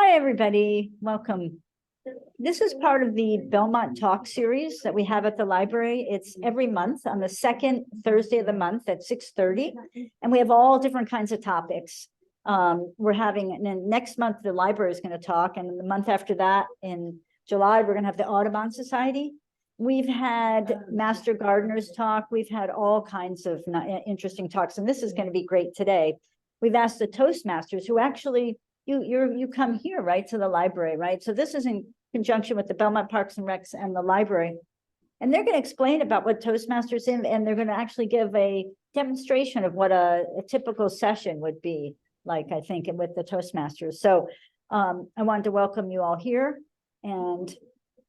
Hi, everybody. Welcome. This is part of the Belmont Talk series that we have at the library. It's every month on the second Thursday of the month at 6:30. And we have all different kinds of topics. We're having, and then next month, the library is going to talk. And the month after that, in July, we're going to have the Audubon Society. We've had master gardeners talk. We've had all kinds of interesting talks. And this is going to be great today. We've asked the Toastmasters who actually you come here, right, to the library, right? So this is in conjunction with the Belmont Parks and Recs and the library. And they're going to explain about what Toastmasters is, and they're going to actually give a demonstration of what a typical session would be like, I think, and with the Toastmasters. So I wanted to welcome you all here and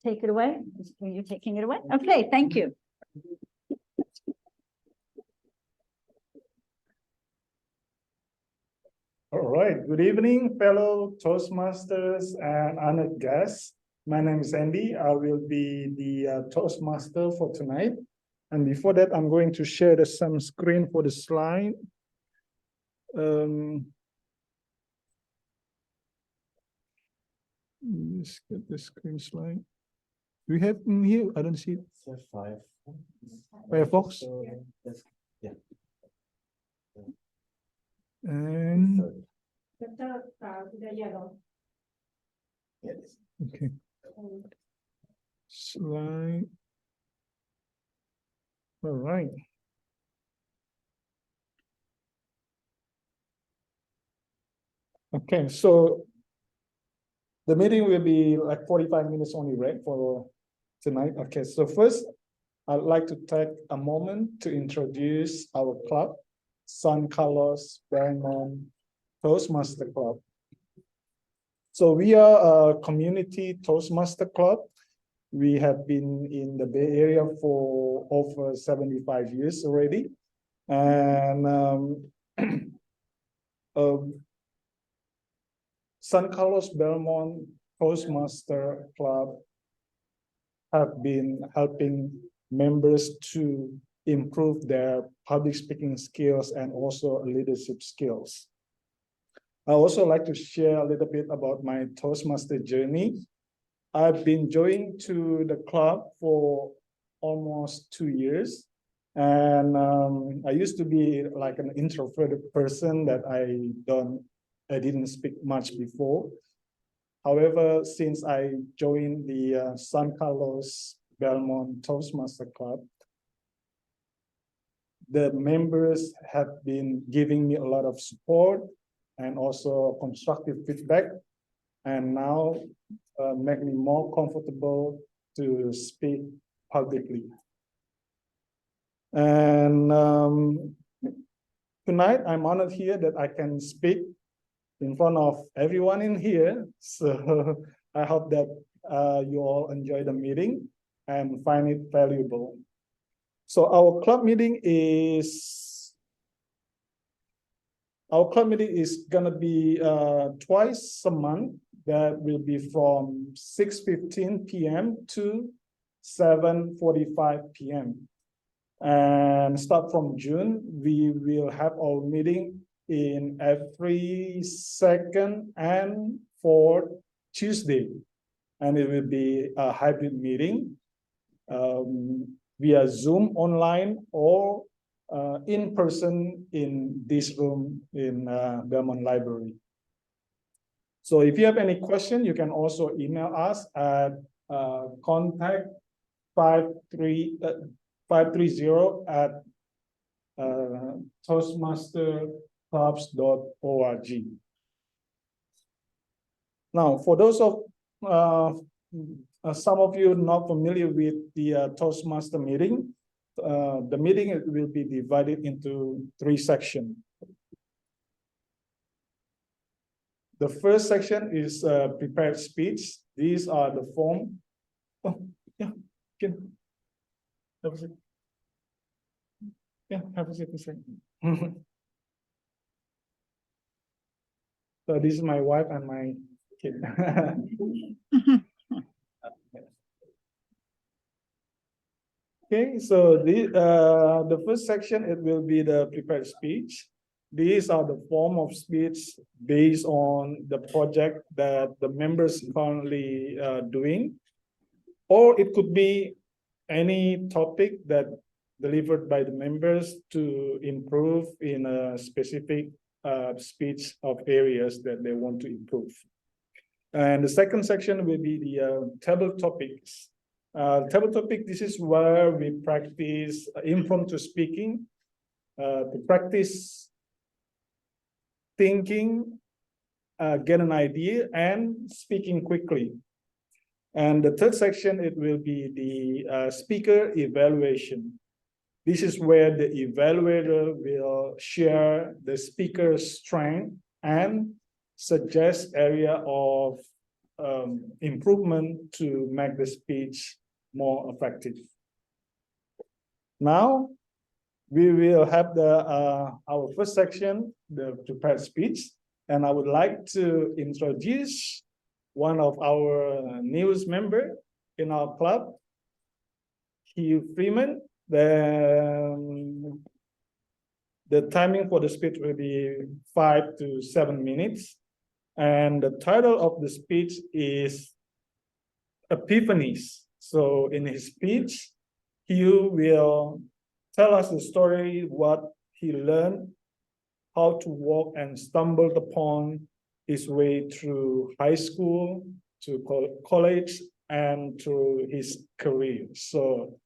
take it away. Are you taking it away? Okay, thank you. All right, good evening, fellow Toastmasters and honored guests. My name is Andy. I will be the Toastmaster for tonight. And before that, I'm going to share some screen for the slide. Let's get the screen slide. Do we have in here? I don't see it. Firefox? Yeah. And okay. Slide. All right. Okay, so the meeting will be like 45 minutes only, right, for tonight? Okay, so first, I'd like to take a moment to introduce our club, San Carlos-Belmont Toastmaster Club. So we are a community Toastmaster club. We have been in the Bay Area for over 75 years already. And San Carlos-Belmont Toastmaster Club have been helping members to improve their public speaking skills and also leadership skills. I also like to share a little bit about my Toastmaster journey. I've been joining to the club for almost 2 years. And I used to be like an introverted person that I didn't speak much before. However, since I joined the San Carlos-Belmont Toastmaster Club, the members have been giving me a lot of support and also constructive feedback, and now make me more comfortable to speak publicly. And tonight, I'm honored here that I can speak in front of everyone in here. So I hope that you all enjoy the meeting and find it valuable. So our club meeting is gonna be twice a month. That will be from 6:15 p.m. to 7:45 p.m. And start from June, we will have our meeting in every second and fourth Tuesday. And it will be a hybrid meeting via Zoom online or in person in this room in Belmont Library. So if you have any question, you can also email us at contact 530@toastmasterclubs.org. Now, for those of some of you not familiar with the Toastmaster meeting, the meeting will be divided into 3 sections. The first section is prepared speech. These are the form. Oh, yeah, can have a seat. Yeah, have a seat a second. So this is my wife and my kid. Okay, so the first section, it will be the prepared speech. these are the form of speech based on the project that the members currently doing. Or it could be any topic that delivered by the members to improve in a specific speech of areas that they want to improve. And the second section will be the table topics. Table topic, this is where we practice impromptu speaking, to practice thinking, get an idea, and speaking quickly. And the third section, it will be the speaker evaluation. This is where the evaluator will share the speaker's strength and suggest area of improvement to make the speech more effective. Now, we will have our first section, the prepared speech, and I would like to introduce one of our newest member in our club, Hugh Freeman. The timing for the speech will be 5 to 7 minutes. And the title of the speech is Epiphanies. So in his speech, Hugh will tell us the story, what he learned, how to walk and stumbled upon his way through high school, to college, and to his career. So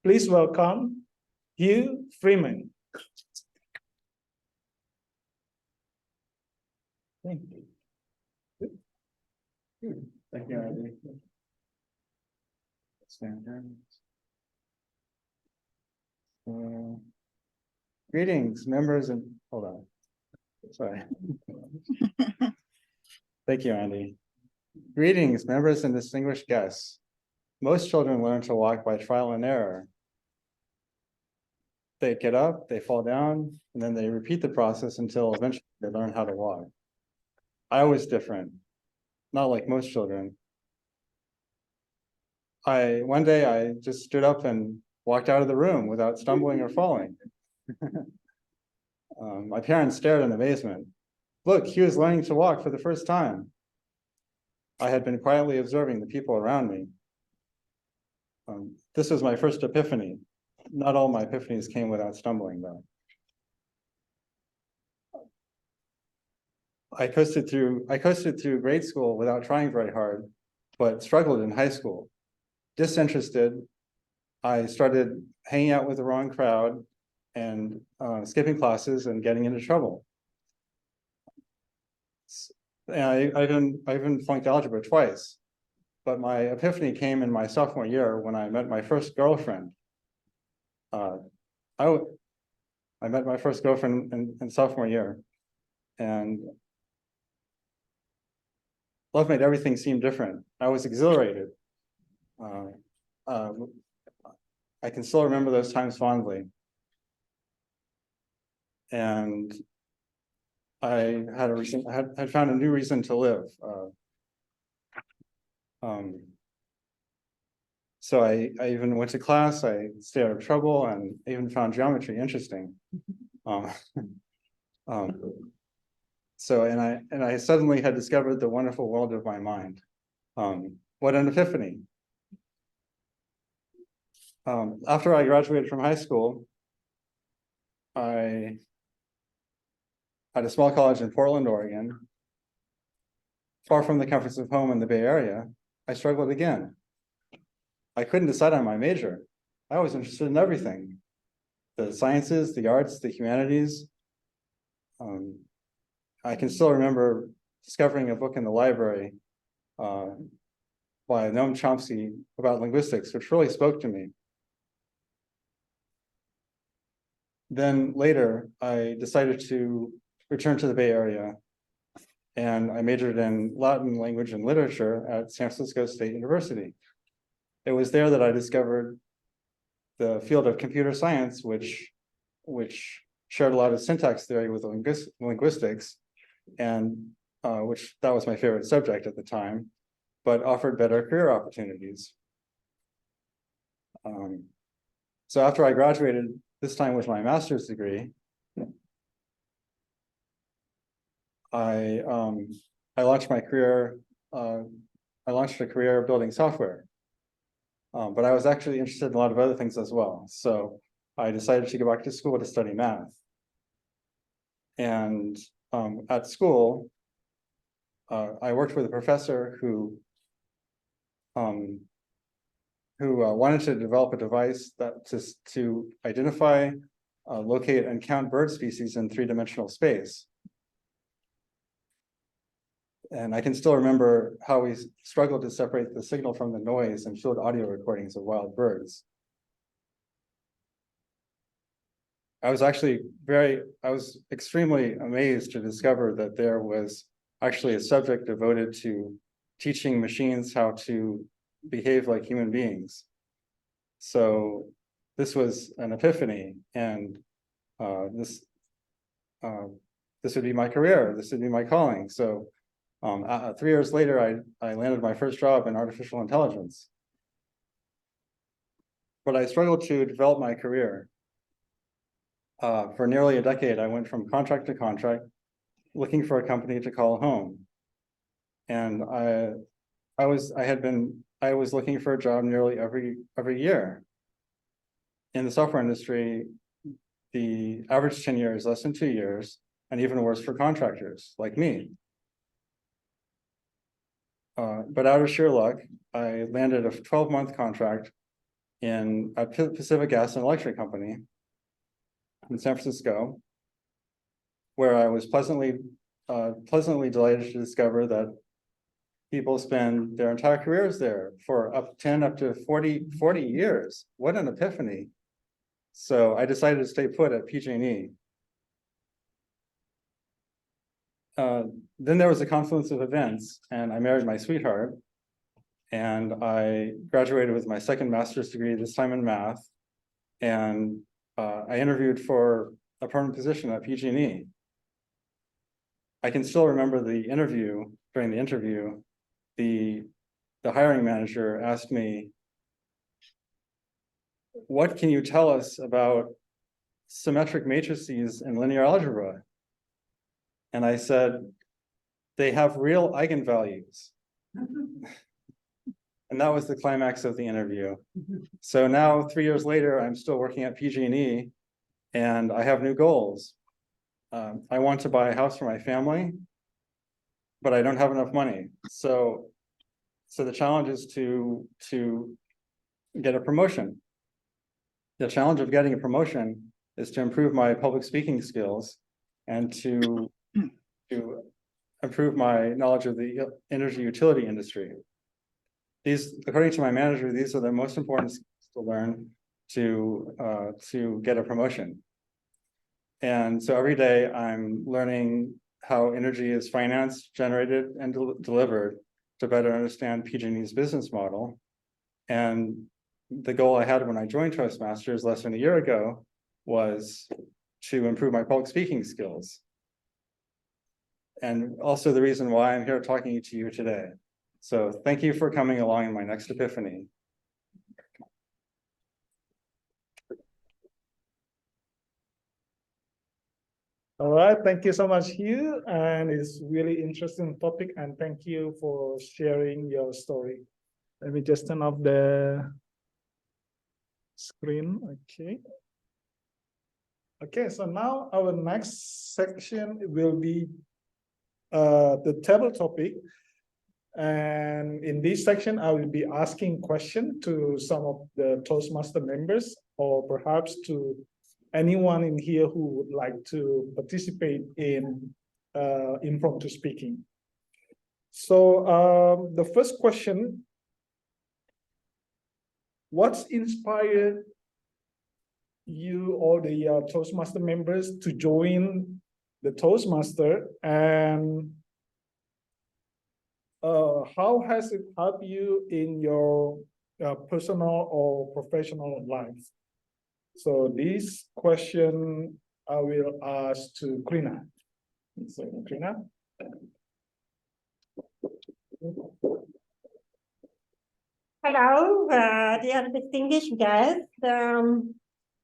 please welcome Hugh Freeman. Thank you. Thank you, Andy. Stand down. Greetings, members, and hold on. Sorry. Thank you, Andy. Greetings, members and distinguished guests. Most children learn to walk by trial and error. They get up, they fall down, and then they repeat the process until eventually they learn how to walk. I was different, not like most children. One day I just stood up and walked out of the room without stumbling or falling. My parents stared in amazement. Look, he was learning to walk for the first time. I had been quietly observing the people around me. This was my first epiphany. Not all my epiphanies came without stumbling, though. I coasted through grade school without trying very hard, but struggled in high school. Disinterested, I started hanging out with the wrong crowd and skipping classes and getting into trouble. And I even flunked algebra twice, but my epiphany came in my sophomore year when I met my first girlfriend. I met my first girlfriend in sophomore year, and love made everything seem different. I was exhilarated. I can still remember those times fondly. And I had found a new reason to live. So I even went to class, I stayed out of trouble, and even found geometry interesting. And I suddenly had discovered the wonderful world of my mind. What an epiphany. After I graduated from high school, I at a small college in Portland, Oregon, far from the comforts of home in the Bay Area, I struggled again. I couldn't decide on my major. I was interested in everything: the sciences, the arts, the humanities. I can still remember discovering a book in the library by Noam Chomsky about linguistics, which really spoke to me. Then later, I decided to return to the Bay Area, and I majored in Latin language and literature at San Francisco State University. It was there that I discovered the field of computer science, which shared a lot of syntax theory with linguistics, and that was my favorite subject at the time, but offered better career opportunities. So after I graduated, this time with my master's degree, I launched my career, I launched a career building software. But I was actually interested in a lot of other things as well. So I decided to go back to school to study math. And at school, I worked with a professor who wanted to develop a device that to identify, locate, and count bird species in three-dimensional space. And I can still remember how we struggled to separate the signal from the noise in field audio recordings of wild birds. I was extremely amazed to discover that there was actually a subject devoted to teaching machines how to behave like human beings. So this was an epiphany, and this would be my career. This would be my calling. So 3 years later, I landed my first job in artificial intelligence. But I struggled to develop my career. For nearly a decade, I went from contract to contract, looking for a company to call home. And I was looking for a job nearly every year. In the software industry, the average tenure is less than 2 years, and even worse for contractors like me. But out of sheer luck, I landed a 12-month contract at Pacific Gas and Electric Company in San Francisco, where I was pleasantly delighted to discover that people spend their entire careers there for up to 40 years. What an epiphany. So I decided to stay put at PG&E. Then there was a confluence of events, and I married my sweetheart, and I graduated with my second master's degree, this time in math, and I interviewed for a permanent position at PG&E. I can still remember during the interview, the hiring manager asked me, "What can you tell us about symmetric matrices in linear algebra?" And I said, "They have real eigenvalues." And that was the climax of the interview. So now, 3 years later, I'm still working at PG&E, and I have new goals. I want to buy a house for my family, but I don't have enough money. So the challenge is to get a promotion. The challenge of getting a promotion is to improve my public speaking skills and to improve my knowledge of the energy utility industry. According to my manager, these are the most important skills to learn to get a promotion. And so every day I'm learning how energy is financed, generated, and delivered to better understand PG&E's business model. And the goal I had when I joined Toastmasters less than a year ago was to improve my public speaking skills. And also the reason why I'm here talking to you today. So thank you for coming along in my next epiphany. All right, thank you so much, Hugh, and it's really interesting topic, and thank you for sharing your story. Let me just turn off the screen. Okay, so now our next section will be the table topic. And in this section, I will be asking questions to some of the Toastmaster members, or perhaps to anyone in here who would like to participate in impromptu speaking. So the first question: what's inspired you or the Toastmaster members to join the Toastmaster, and how has it helped you in your personal or professional life? So this question I will ask to Krina. So Krina. Hello, dear distinguished guests.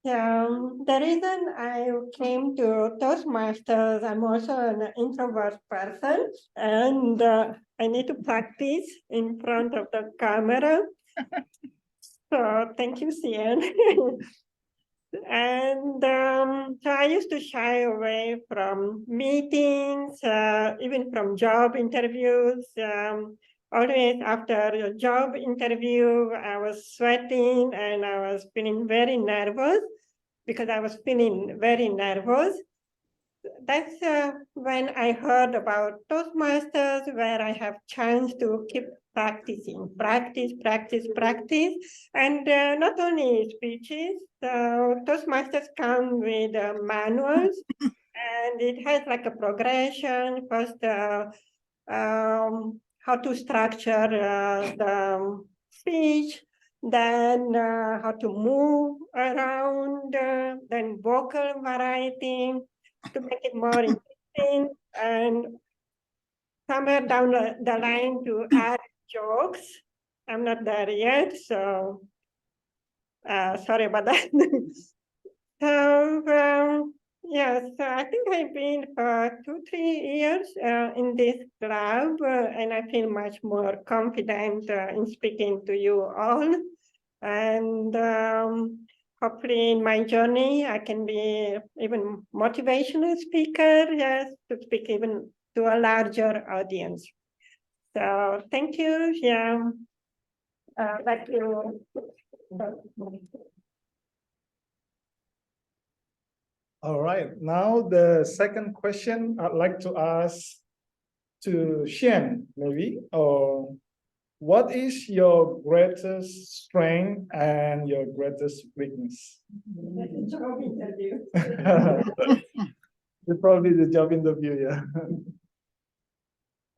The reason I came to Toastmasters, I'm also an introvert person, and I need to practice in front of the camera. So thank you, Cian. And so I used to shy away from meetings, even from job interviews. Always after a job interview, I was sweating and I was feeling very nervous because I was feeling very nervous. That's when I heard about Toastmasters, where I have chance to keep practicing, practice. And not only speeches, Toastmasters come with manuals, and it has like a progression. First, how to structure the speech, then how to move around, then vocal variety to make it more interesting, and somewhere down the line to add jokes. I'm not there yet, so sorry about that. So yeah, so I think I've been for 2-3 years in this club, and I feel much more confident in speaking to you all. And hopefully in my journey, I can be even motivational speaker, yes, to speak even to a larger audience. So thank you. Yeah, back to you. All right, now the second question I'd like to ask to Xian, maybe, or what is your greatest strength and your greatest weakness? Job interview. It's probably the job interview, yeah.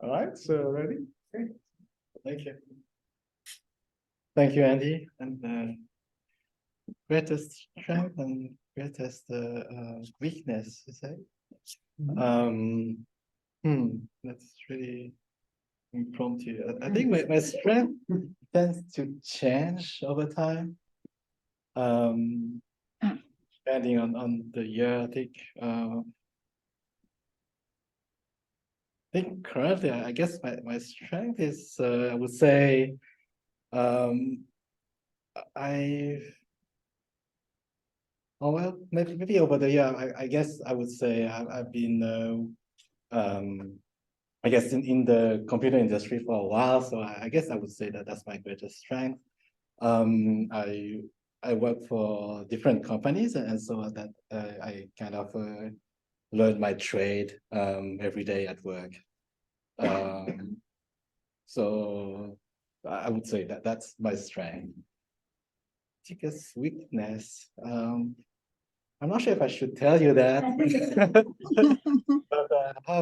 All right, so ready? Okay. Thank you. Thank you, Andy. And greatest strength and greatest weakness, you say? That's really impromptu. I think my strength tends to change over time. Depending on the year, I think currently, I guess my strength is, I would say, well, maybe over the year, I guess I would say I've been, I guess in the computer industry for a while, so I guess I would say that that's my greatest strength. I work for different companies, and so that I kind of learn my trade every day at work. So I would say that that's my strength. Biggest weakness. I'm not sure if I should tell you that, but I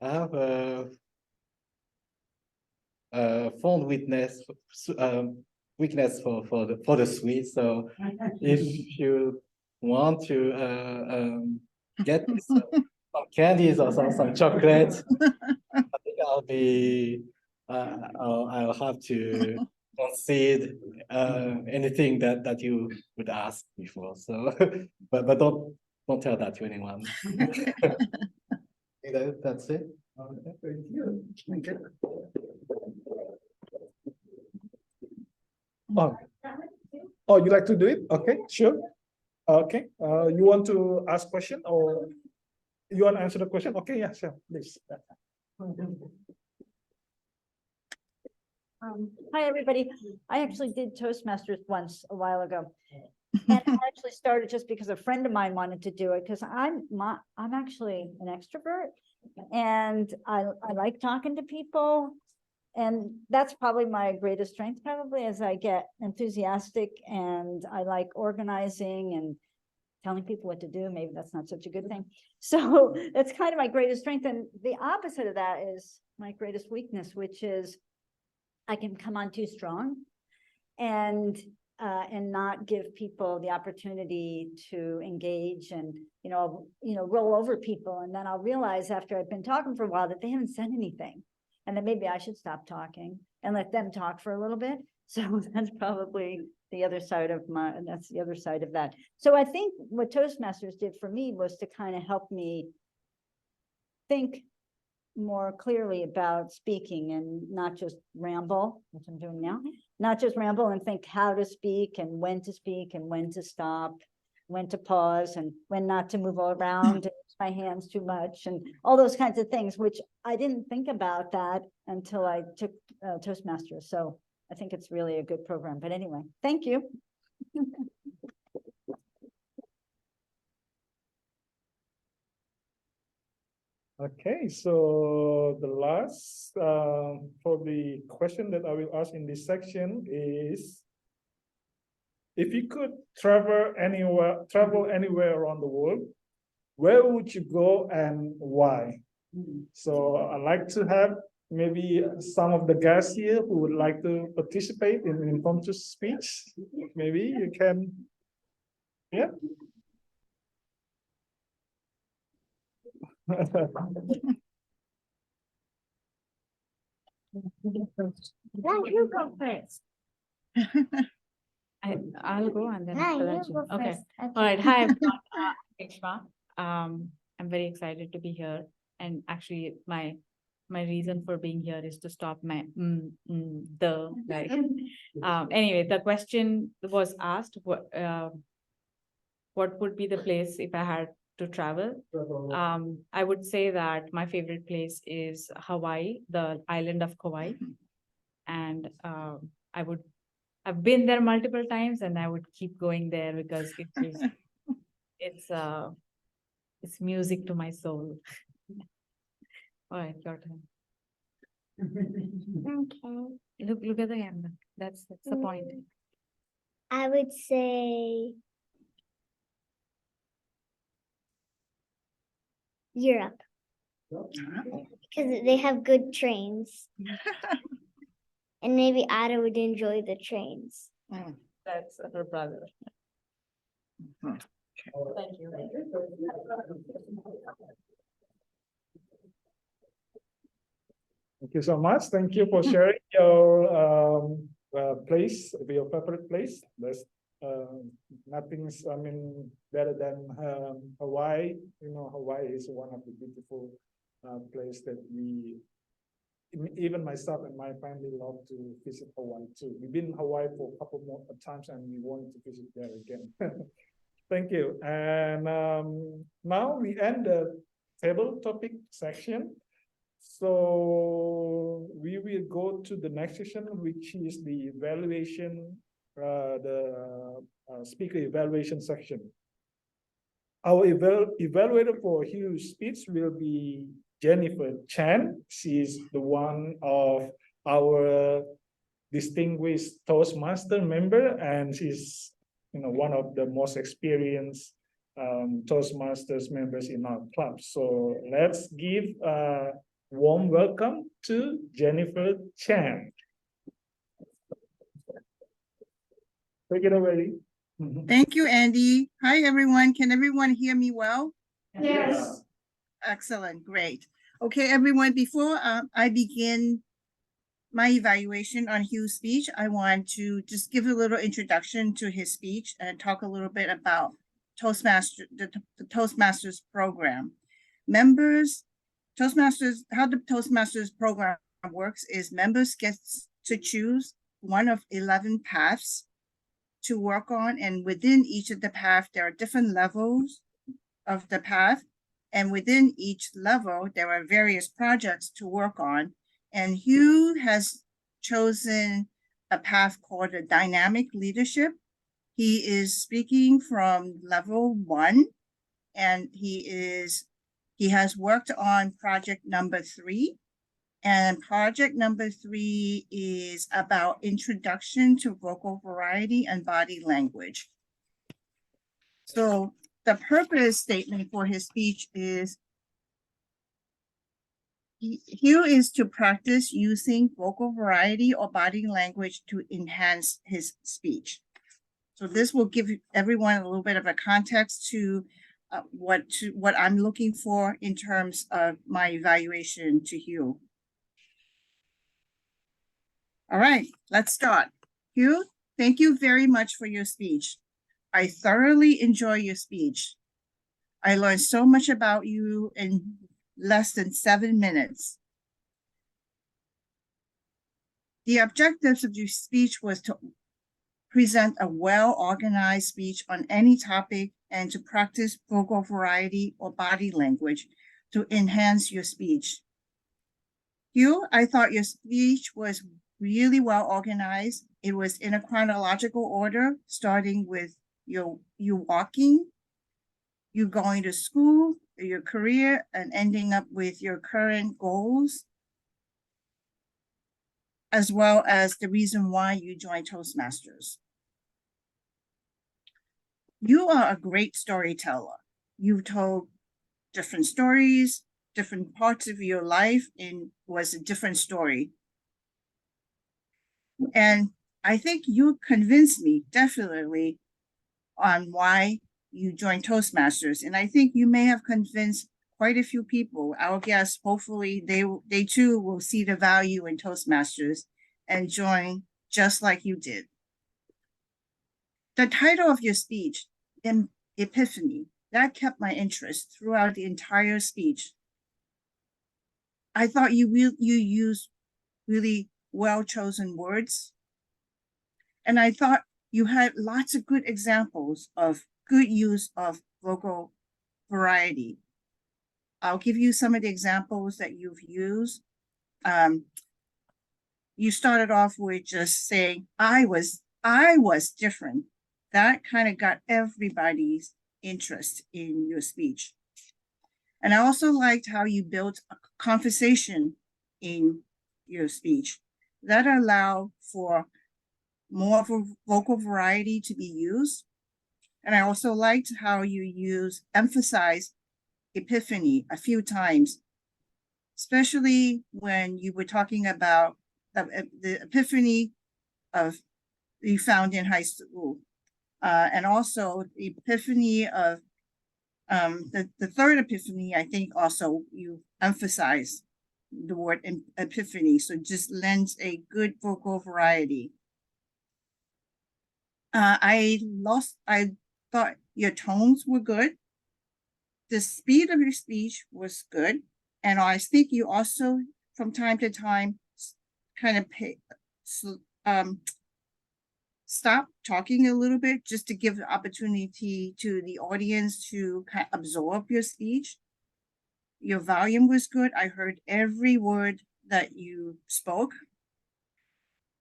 have a fond weakness for the sweet. So if you want to get some candies or some chocolates, I think I'll have to concede anything that you would ask before. So, but don't tell that to anyone. That's it. Thank you. Oh, you like to do it? Okay, sure. Okay, you want to ask question or you want to answer the question? Okay, yeah, sure, please. Hi, everybody. I actually did Toastmasters once a while ago. And I actually started just because a friend of mine wanted to do it, because I'm actually an extrovert and I like talking to people. And that's probably my greatest strength, probably, as I get enthusiastic and I like organizing and telling people what to do. Maybe that's not such a good thing. So that's kind of my greatest strength. And the opposite of that is my greatest weakness, which is I can come on too strong and not give people the opportunity to engage and, roll over people. And then I'll realize after I've been talking for a while that they haven't said anything. And then maybe I should stop talking and let them talk for a little bit. So that's probably the other side of my, and that's the other side of that. So I think what Toastmasters did for me was to kind of help me think more clearly about speaking and not just ramble, which I'm doing now, not just ramble and think how to speak and when to stop, when to pause and when not to move all around and use my hands too much and all those kinds of things, which I didn't think about that until I took Toastmasters. So I think it's really a good program. But anyway, thank you. Okay, so the last for the question that I will ask in this section is, if you could travel anywhere around the world, where would you go and why? So I'd like to have maybe some of the guests here who would like to participate in impromptu speech. Maybe you can, yeah. You go first. I'll go and then after that you. Okay. All right. Hi, everyone. Reshma. I'm very excited to be here. And actually, my reason for being here is to stop my right. Anyway, the question was asked, what would be the place if I had to travel? I would say that my favorite place is Hawaii, the island of Kauai. And I've been there multiple times and I would keep going there because it's music to my soul. All right, your turn. Okay. Look at the camera. That's the point. I would say Europe. Because they have good trains. And maybe Ada would enjoy the trains. That's her brother. Thank you. Thank you so much. Thank you for sharing your place, your favorite place. There's nothing's, I mean, better than Hawaii. You know, Hawaii is one of the beautiful place that even myself and my family love to visit Hawaii too. We've been in Hawaii for a couple more times and we want to visit there again. Thank you. And now we end the table topic section. So we will go to the next section, which is the evaluation, speaker evaluation section. Our evaluator for Hugh's speech will be Jennifer Chan. She is the one of our distinguished Toastmaster member, and she's one of the most experienced Toastmasters members in our club. So let's give a warm welcome to Jennifer Chan. Take it away. Thank you, Andy. Hi, everyone. Can everyone hear me well? Yes. Excellent, great. Okay, everyone, before I begin my evaluation on Hugh's speech, I want to just give a little introduction to his speech and talk a little bit about the Toastmasters program. Members, Toastmasters, how the Toastmasters program works is members get to choose one of 11 paths to work on, and within each of the path, there are different levels of the path. And within each level, there are various projects to work on. And Hugh has chosen a path called a dynamic leadership. He is speaking from level 1, and he has worked on project number 3. And project number 3 is about introduction to vocal variety and body language. So the purpose statement for his speech is Hugh is to practice using vocal variety or body language to enhance his speech. So this will give everyone a little bit of a context to what I'm looking for in terms of my evaluation to Hugh. All right, let's start. Hugh, Thank you very much for your speech. I thoroughly enjoy your speech. I learned so much about you in less than 7 minutes. The objectives of your speech was to present a well-organized speech on any topic and to practice vocal variety or body language to enhance your speech. Hugh, I thought your speech was really well organized. It was in a chronological order, starting with you walking, you going to school, your career, and ending up with your current goals, as well as the reason why you joined Toastmasters. You are a great storyteller. You've told different stories, different parts of your life, and was a different story. And I think you convinced me definitely on why you joined Toastmasters. And I think you may have convinced quite a few people. Our guests, hopefully they too will see the value in Toastmasters and join just like you did. The title of your speech, Epiphany, that kept my interest throughout the entire speech. I thought you used really well-chosen words. And I thought you had lots of good examples of good use of vocal variety. I'll give you some of the examples that you've used. You started off with just saying, I was different. That kind of got everybody's interest in your speech. And I also liked how you built a conversation in your speech that allowed for more of a vocal variety to be used. And I also liked how you emphasized epiphany a few times, especially when you were talking about the epiphany of you found in high school. And also the epiphany of the third epiphany, I think also you emphasize the word epiphany. So just lends a good vocal variety. I thought your tones were good. The speed of your speech was good. And I think you also, from time to time, kind of stop talking a little bit just to give the opportunity to the audience to kind of absorb your speech. Your volume was good. I heard every word that you spoke.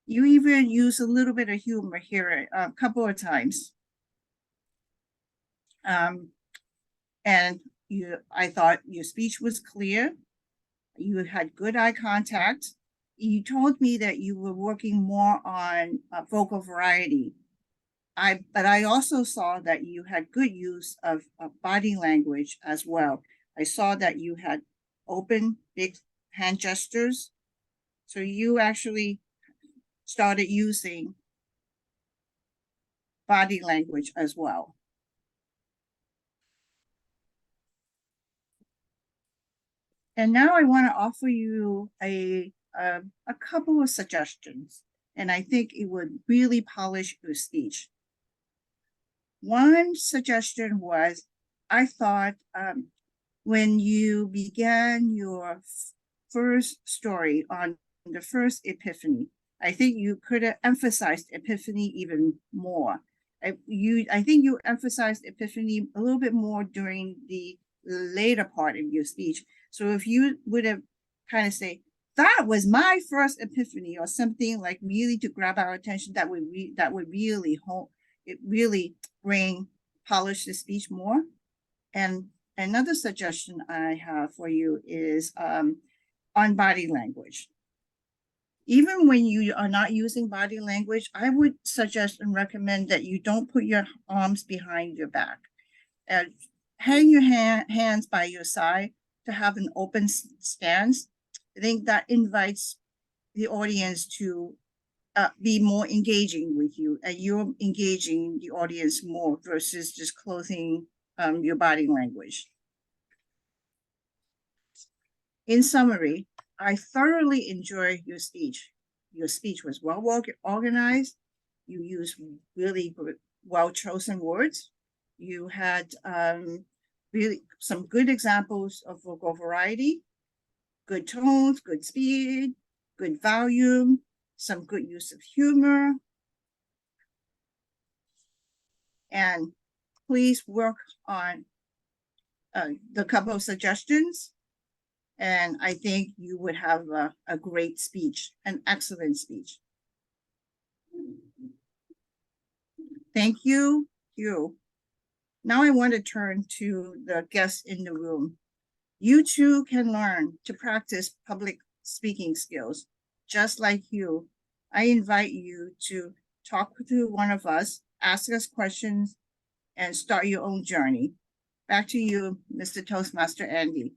You even use a little bit of humor here a couple of times. And I thought your speech was clear. You had good eye contact. You told me that you were working more on vocal variety. But I also saw that you had good use of body language as well. I saw that you had open, big hand gestures. So you actually started using body language as well. And now I want to offer you a couple of suggestions, and I think it would really polish your speech. One suggestion was, I thought when you began your first story on the first epiphany, I think you could have emphasized epiphany even more. I think you emphasized epiphany a little bit more during the later part of your speech. So if you would have kind of say, that was my first epiphany, or something like really to grab our attention, that would really polish the speech more. And another suggestion I have for you is on body language. Even when you are not using body language, I would suggest and recommend that you don't put your arms behind your back. And hang your hands by your side to have an open stance. I think that invites the audience to be more engaging with you, and you're engaging the audience more versus just closing your body language. In summary, I thoroughly enjoyed your speech. Your speech was well organized. You used really well-chosen words. You had really some good examples of vocal variety, good tones, good speed, good volume, some good use of humor. And please work on the couple of suggestions. And I think you would have a great speech, an excellent speech. Thank you. Now I want to turn to the guests in the room. You too can learn to practice public speaking skills. Just like you, I invite you to talk to one of us, ask us questions, and start your own journey. Back to you, Mr. Toastmaster Andy.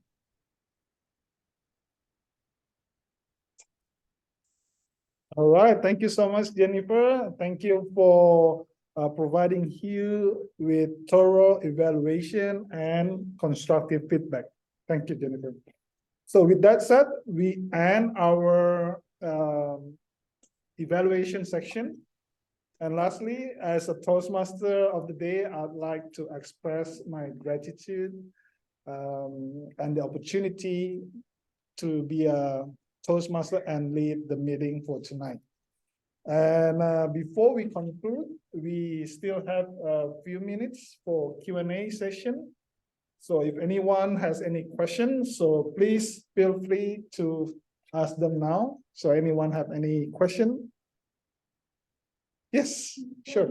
All right, thank you so much, Jennifer. Thank you for providing Hugh with thorough evaluation and constructive feedback. Thank you, Jennifer. So with that said, we end our evaluation section. And lastly, as a Toastmaster of the day, I'd like to express my gratitude and the opportunity to be a Toastmaster and lead the meeting for tonight. And before we conclude, we still have a few minutes for Q&A session. So if anyone has any questions, so please feel free to ask them now. So anyone have any question? Yes, sure.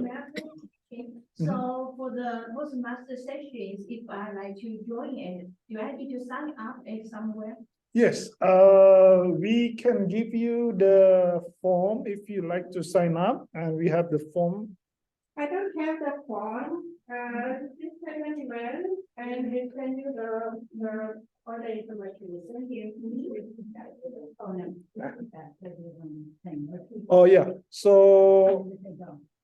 So for the Toastmaster sessions, if I like to join it, do I need to sign up somewhere? Yes, we can give you the form if you like to sign up, and we have the form. I don't have the form, just send an email and we send you the all the information. Thank you. Oh, yeah, so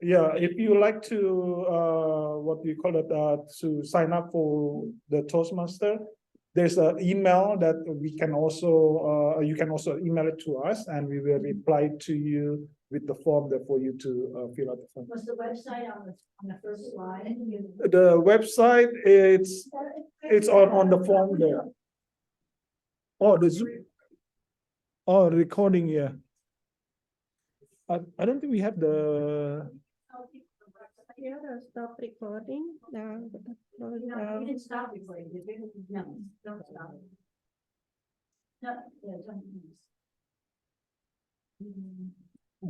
yeah, if you like to what we call it to sign up for the Toastmaster, there's an email that we can also you can also email it to us, and we will reply to you with the form there for you to fill out the form. Was the website on the first slide? The website, it's on the form there. Oh, the Zoom. Oh, recording, yeah. I don't think we have the. Yeah, stop recording. No, you didn't stop recording. No, don't stop. No, yeah, don't.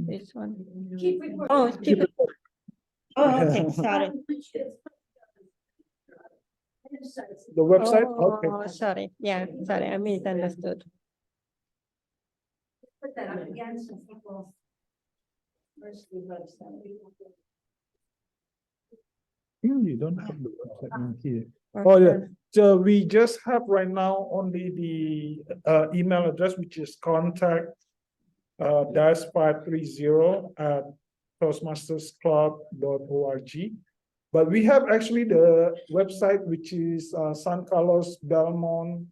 This one. Keep recording. Oh, keep it. Oh, okay, sorry. The website, okay. Oh, sorry. Yeah, sorry, I misunderstood. Put that up again so people. First the website. You don't have the website in here. Oh, yeah. So we just have right now only the email address, which is contact -530@toastmastersclub.org. But we have actually the website, which is Carlos-Belmont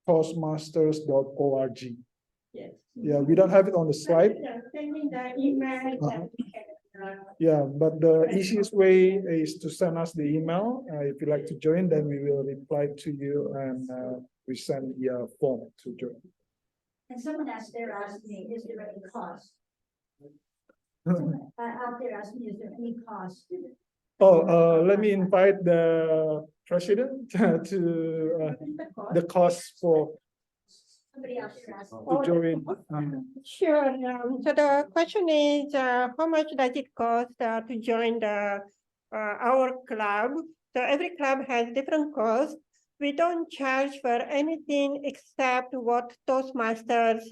.toastmasters.org. Yes. Yeah, we don't have it on the slide. Send me the email. Yeah, but the easiest way is to send us the email. If you'd like to join, then we will reply to you and we send your form to join. And someone asked me, is there any cost? Someone, out there asked me, is there any cost? Oh, let me invite the president to the cost for Somebody else asked. to join. Sure. So the question is, how much does it cost to join the our club? So every club has different costs. We don't charge for anything except what Toastmasters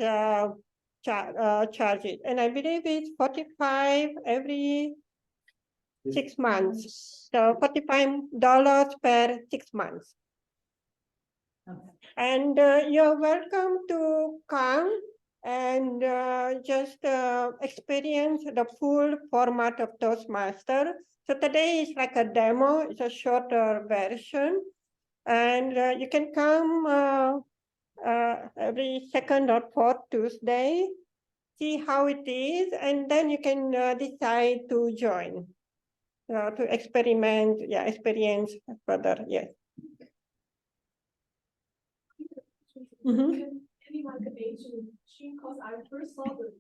charge it, and I believe it's 45 every 6 months. So $45 per 6 months. And you're welcome to come and just experience the full format of Toastmaster. So today is like a demo, it's a shorter version. And you can come every second or fourth Tuesday. see how it is, and then you can decide to join, to experiment, experience further, yes. Mhm. Anyone could be to because I first saw the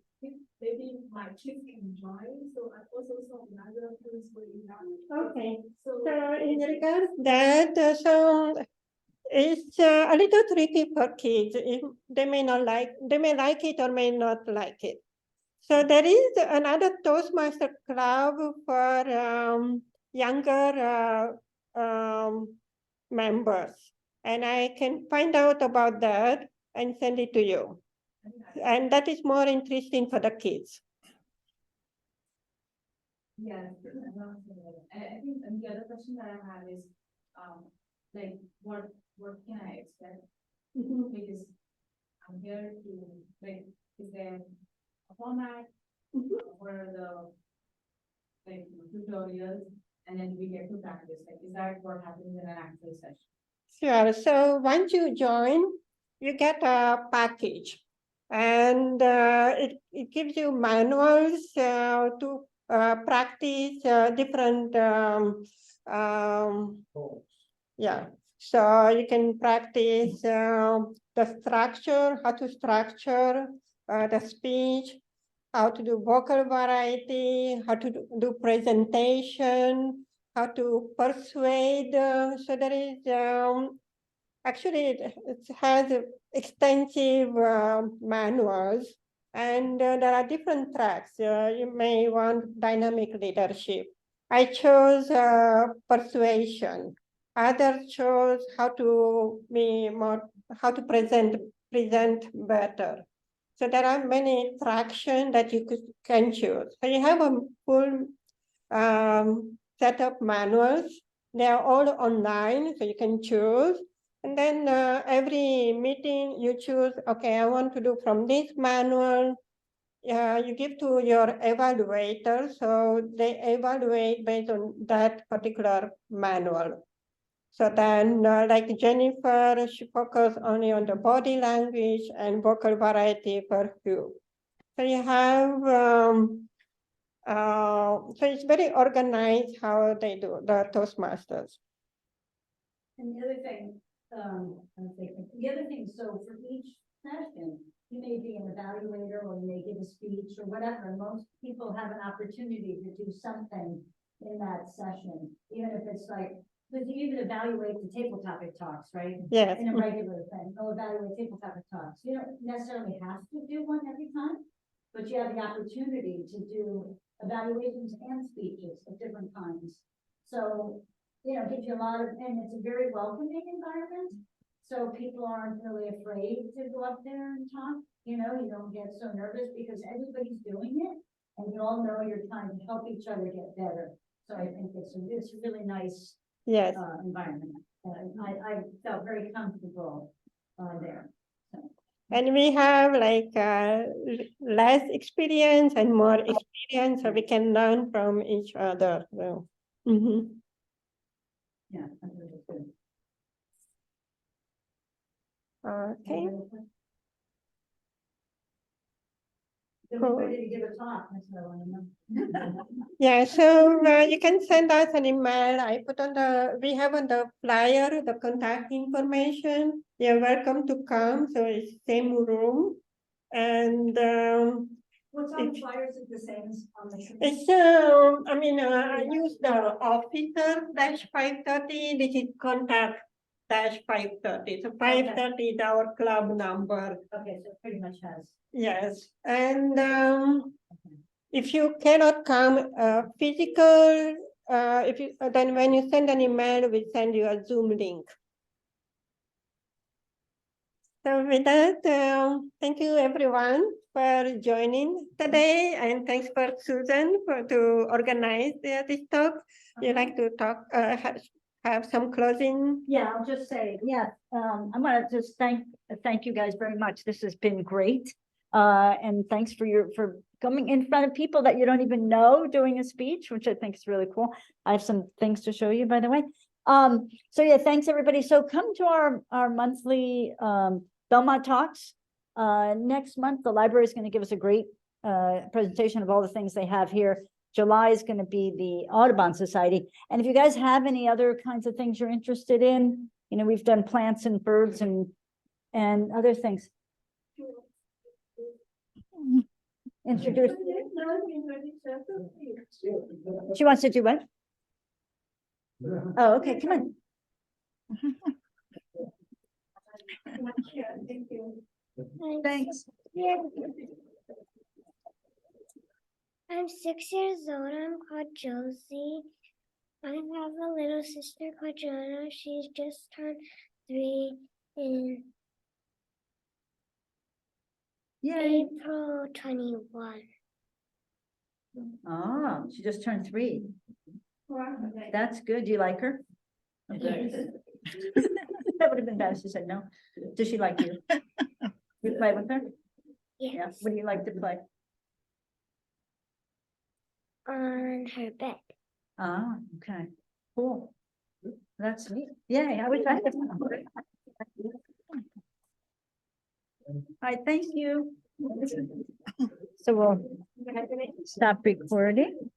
maybe my kids can join, so I also saw another place where you have. Okay, So so in regards that, so it's a little tricky for kids. They may like it or may not like it. So there is another Toastmaster club for younger members, and I can find out about that and send it to you. And that is more interesting for the kids. Yes. I think the other question that I have is, like, what can I expect? Because I'm here to, like, is there a format? What are the, like, tutorials? And then we get to practice, like, is that what happens in an actual session? Sure. So once you join, you get a package, and it gives you manuals to practice different yeah. So you can practice the structure, how to structure the speech, how to do vocal variety, how to do presentation, how to persuade. So there is actually it has extensive manuals, and there are different tracks. You may want dynamic leadership. I chose persuasion. Others chose how to be more, how to present better. So there are many tracks that you can choose. So you have a full set of manuals. They are all online, so you can choose. And then every meeting you choose, okay, I want to do from this manual. You give to your evaluator, so they evaluate based on that particular manual. So then, like Jennifer, she focused only on the body language and vocal variety for you. So you have, so it's very organized how they do the Toastmasters. And the other thing, the other thing, so for each session, you may be an evaluator or you may give a speech or whatever. Most people have an opportunity to do something in that session, even if it's like, because you even evaluate the table topic talks, right? Yes. In a regular thing, they'll evaluate table topic talks. You don't necessarily have to do one every time, but you have the opportunity to do evaluations and speeches of different kinds. So, you know, gives you a lot of, and it's a very welcoming environment. So people aren't really afraid to go up there and talk, you know, you don't get so nervous because everybody's doing it. And you all know you're trying to help each other get better. So I think it's a really nice Yes. environment. I felt very comfortable there. So. And we have like less experience and more experience, so we can learn from each other. So. Yeah, I think it's good. Okay. Cool. Ready to give a talk, that's what I want to know. Yeah, so you can send us an email. I put on we have on the flyer, the contact information. You're welcome to come. So it's same room. And What's on the flyers is the same as on the. it's, I mean, I use the officer -530. This is contact -530. So 530 is our club number. Okay, so it pretty much has. Yes, and if you cannot come physical, if you then when you send an email, we send you a Zoom link. So with that, thank you everyone for joining today, and thanks for Susan to organize this talk. You like to talk, have some closing? Yeah, I'll just say, yeah, I want to just thank you guys very much. This has been great. And thanks for coming in front of people that you don't even know doing a speech, which I think is really cool. I have some things to show you, by the way. So yeah, thanks everybody. So come to our monthly Belmont Talks. Next month, the library is going to give us a great presentation of all the things they have here. July is going to be the Audubon Society. And if you guys have any other kinds of things you're interested in, you know, we've done plants and birds and other things. Introduce. She wants to do what? Oh, okay, come on. Thanks. I'm 6 years old. I'm called Josie. I have a little sister called Joanna. She's just turned 3 in Yay. April 21. Ah, she just turned 3. That's good. Do you like her? That would have been bad if she said no. Does she like you? You play with her? Yeah. Yes, What do you like to play? on her bed. Ah, okay, cool. That's neat. Yay, I wish I could. All right, thank you. So we'll stop recording.